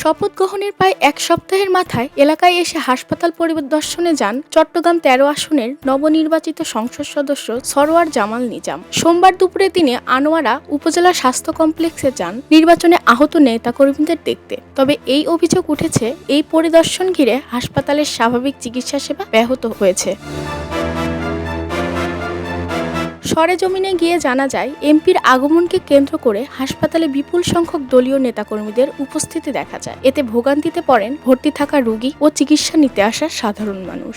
শপথ গ্রহণের প্রায় এক সপ্তাহের মাথায় এলাকায় এসে হাসপাতাল পরিদর্শনে যান চট্টগ্রাম ১৩ আসনের নবনির্বাচিত সংসদ সদস্য সরওয়ার জামাল নিজাম। সোমবার দুপুরে তিনি আনোয়ারা উপজেলা স্বাস্থ্য কমপ্লেক্সে যান নির্বাচনে আহত নেতাকর্মীদের দেখতে। তবে এই অভিযোগ উঠেছে, এই পরিদর্শন ঘিরে হাসপাতালের স্বাভাবিক চিকিৎসা সেবা ব্যাহত হয়েছে। সরেজমিনে গিয়ে জানা যায়, এমপির আগমনকে কেন্দ্র করে হাসপাতালে বিপুল সংখ্যক দলীয় নেতাকর্মীদের উপস্থিতি দেখা যায়। এতে ভোগান্তিতে পড়েন ভর্তি থাকা রোগী ও চিকিৎসা নিতে আসা সাধারণ মানুষ।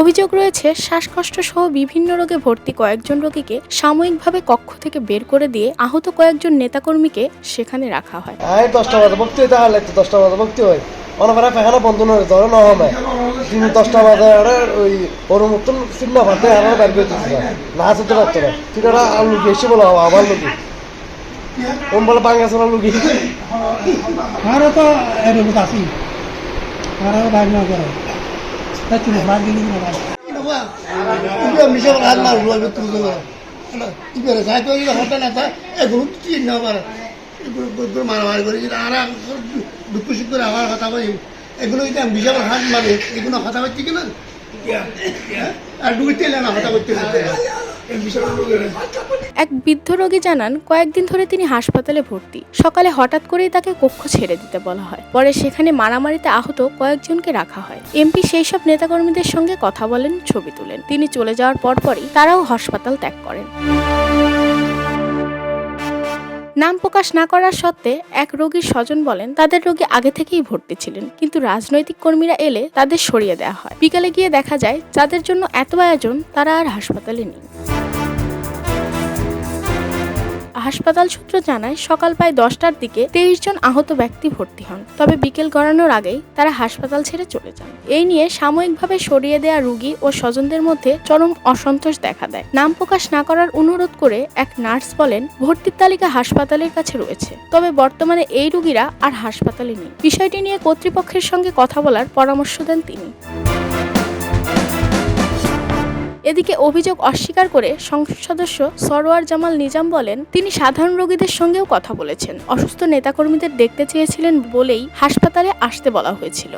অভিযোগ রয়েছে, শ্বাসকষ্ট সহ বিভিন্ন রোগে ভর্তি কয়েকজন রোগীকে সাময়িকভাবে কক্ষ থেকে বের করে দিয়ে আহত কয়েকজন নেতাকর্মীকে সেখানে রাখা হয়। অনবরা পেখানা বন্ধ নয় ধরে না হয় দিন 10টা বাজে ওই ওর মতন চিন্তা ভাবতে হারা বাইর করে দিচ্ছে না আসতে পারতো না তিনারা লুকি এসে বলো আবার লুকি ওম বলে বাংলাদেশের লুকি আরো তো এরকম আসি আরো বাইর না করে তাই তুমি ভাগ দিলি না বাবা মিশে হাত মার রুয়াবে তুমি না কি করে যাই তো হতে না তা এগুলো কি না পারে এগুলো মারামারি করে আর দুঃখ সুখ করে আমার কথা বলি এগুলো যদি আমি বিশাল হাত মারে এগুলো কথা বলছি কিনা আর ডুবিতে না কথা বলতে এক বৃদ্ধ রোগী জানান, কয়েকদিন ধরে তিনি হাসপাতালে ভর্তি। সকালে হঠাৎ করেই তাকে কক্ষ ছেড়ে দিতে বলা হয়। পরে সেখানে মারামারিতে আহত কয়েকজনকে রাখা হয়। এমপি সেই সব নেতাকর্মীদের সঙ্গে কথা বলেন, ছবি তোলেন। তিনি চলে যাওয়ার পরপরই তারাও হাসপাতাল ত্যাগ করেন। নাম প্রকাশ না করার সত্ত্বে এক রোগীর স্বজন বলেন, তাদের রোগী আগে থেকেই ভর্তি ছিলেন, কিন্তু রাজনৈতিক কর্মীরা এলে তাদের সরিয়ে দেওয়া হয়। বিকালে গিয়ে দেখা যায়, যাদের জন্য এত আয়োজন তারা আর হাসপাতালে নেই। হাসপাতাল সূত্র জানায়, সকাল প্রায় 10টার দিকে 23 জন আহত ব্যক্তি ভর্তি হন। তবে বিকেল গড়ানোর আগেই তারা হাসপাতাল ছেড়ে চলে যান। এই নিয়ে সাময়িকভাবে সরিয়ে দেওয়া রোগী ও স্বজনদের মধ্যে চরম অসন্তোষ দেখা দেয়। নাম প্রকাশ না করার অনুরোধ করে এক নার্স বলেন, ভর্তির তালিকা হাসপাতালের কাছে রয়েছে, তবে বর্তমানে এই রোগীরা আর হাসপাতালে নেই। বিষয়টি নিয়ে কর্তৃপক্ষের সঙ্গে কথা বলার পরামর্শ দেন তিনি। এদিকে অভিযোগ অস্বীকার করে সংসদ সদস্য সরওয়ার জামাল নিজাম বলেন, তিনি সাধারণ রোগীদের সঙ্গেও কথা বলেছেন। অসুস্থ নেতাকর্মীদের দেখতে চেয়েছিলেন বলেই হাসপাতালে আসতে বলা হয়েছিল।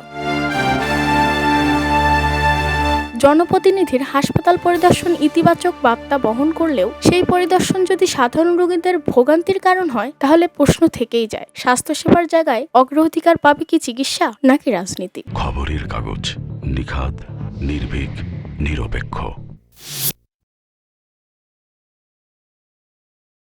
জনপ্রতিনিধির হাসপাতাল পরিদর্শন ইতিবাচক বার্তা বহন করলেও সেই পরিদর্শন যদি সাধারণ রোগীদের ভোগান্তির কারণ হয়, তাহলে প্রশ্ন থেকেই যায়, স্বাস্থ্যসেবার জায়গায় অগ্রাধিকার পাবে কি চিকিৎসা নাকি রাজনীতি? খবরের কাগজ, নিখাদ, নির্ভীক, নিরপেক্ষ।